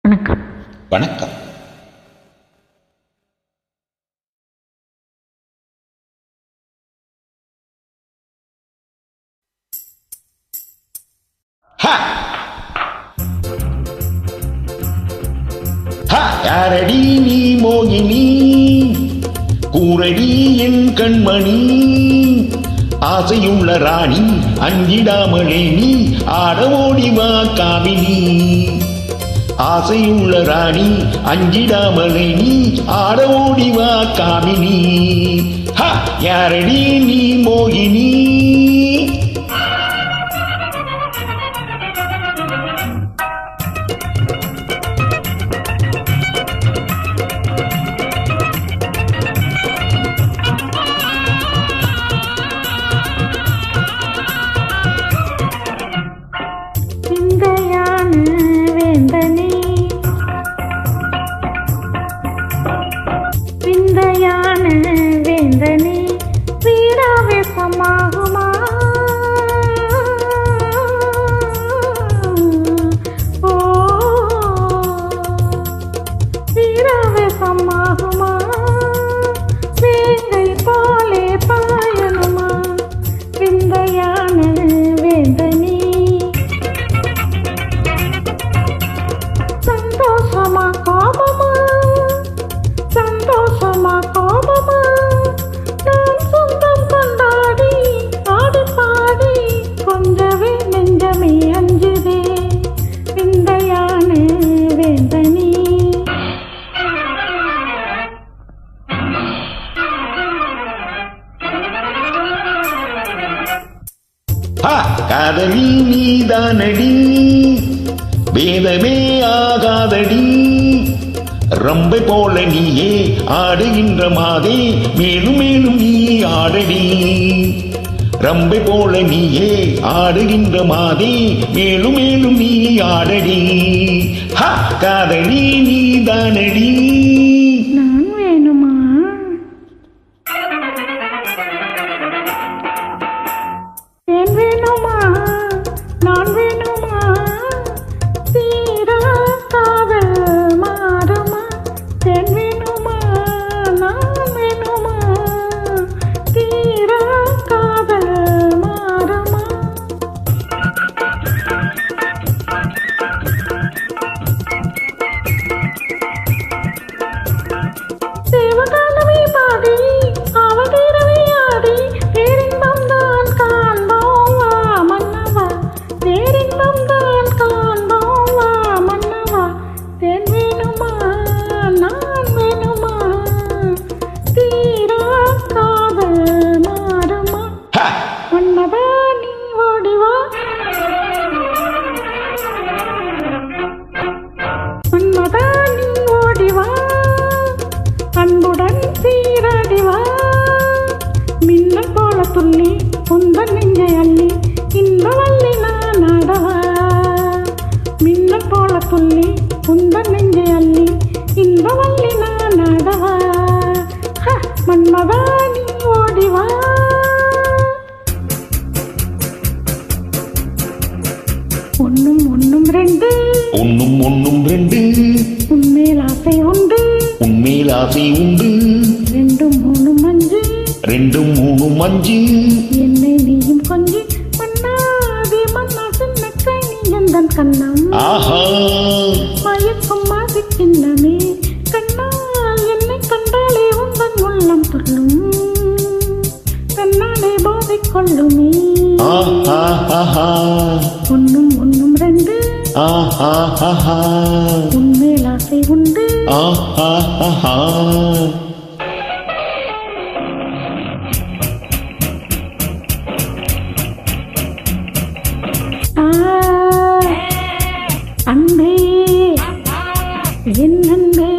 வணக்கம். வணக்கம். யாரடி நீ மோகினி, கூரடி என் கண்மணி, ஆசையுள்ள ராணி அஞ்சிடாமலே நீ ஆட ஓடிவா காமினி. ஆசையுள்ள ராணி அஞ்சிடாமலே நீ ஆட ஓடிவா காமினி. யாரடி நீ மோகினி. வேந்தனே வீராவேசமாகுமா, ஓ வீராவேசமாகுமா, வேங்கை போலே பாயணுமா விந்தையான வேந்தனே. சந்தோஷமா கோபமா, சந்தோஷமா கோபமா, நாம் சொந்தம் கொண்டாடி ஆடி பாடி கொஞ்சவே நெஞ்சமே அஞ்சுதே விந்தையான வேந்தனே. காதலி நீதானடி, வேதமே ஆகாதடி, ரம்பை போல நீயே ஆடுகின்ற மாதே மேலும் மேலும் நீ ஆடடி. ரம்பை போல நீயே ஆடுகின்ற மாதே மேலும் மேலும் நீ ஆடடி. காதலி நீதானடி. நான் வேணுமா, ஏன் வேணுமா, நான் வேணுமா, தீரா காதல் மாறுமா, ஏன் வேணுமா, நான் வேணுமா, தீரா காதல் மாறுமா. தேவகாலமே பாடி அவதீரவே ஆடி பேரின்பம் தான் காண்போம் வா மன்னவா, பேரின்பம் தான் காண்போம் வா மன்னவா. தேன் வேணுமா, நான் வேணுமா, தீரா காதல் மாறுமா. மன்னவா நீ ஓடிவா, மன்னவா நீ ஓடிவா, அன்புடன் சீரடிவா. மின்னல் போல துள்ளி உந்தன் நெஞ்சை அள்ளி இந்த வள்ளி நான் ஆடவா. மின்னல் போல துள்ளி உந்தன் நெஞ்சை அள்ளி இந்த வள்ளி நான் ஆடவா. மன்மதா நீ ஓடிவா. ஒன்னும் ஒன்னும் ரெண்டு, ஒன்னும் ஒன்னும் ரெண்டு, உன்மேல் ஆசை உண்டு, உன்மேல் ஆசை உண்டு, ரெண்டும் மூணும் அஞ்சு, ரெண்டும் மூணும் அஞ்சு, என்னை நீயும் கொஞ்சி மன்னாதே மன்னா சின்ன கனி எந்தன் கண்ணம். ஆஹா மயக்கும் மாசி கிண்ணமே கண்ணால் என்னை கண்டாலே உந்தன் உள்ளம் துள்ளும், கண்ணாலே போதை கொள்ளுமே. ஒன்னும் ஒன்னும் ரெண்டு, உன்மேல் ஆசை உண்டு. அன்பே என் அன்பே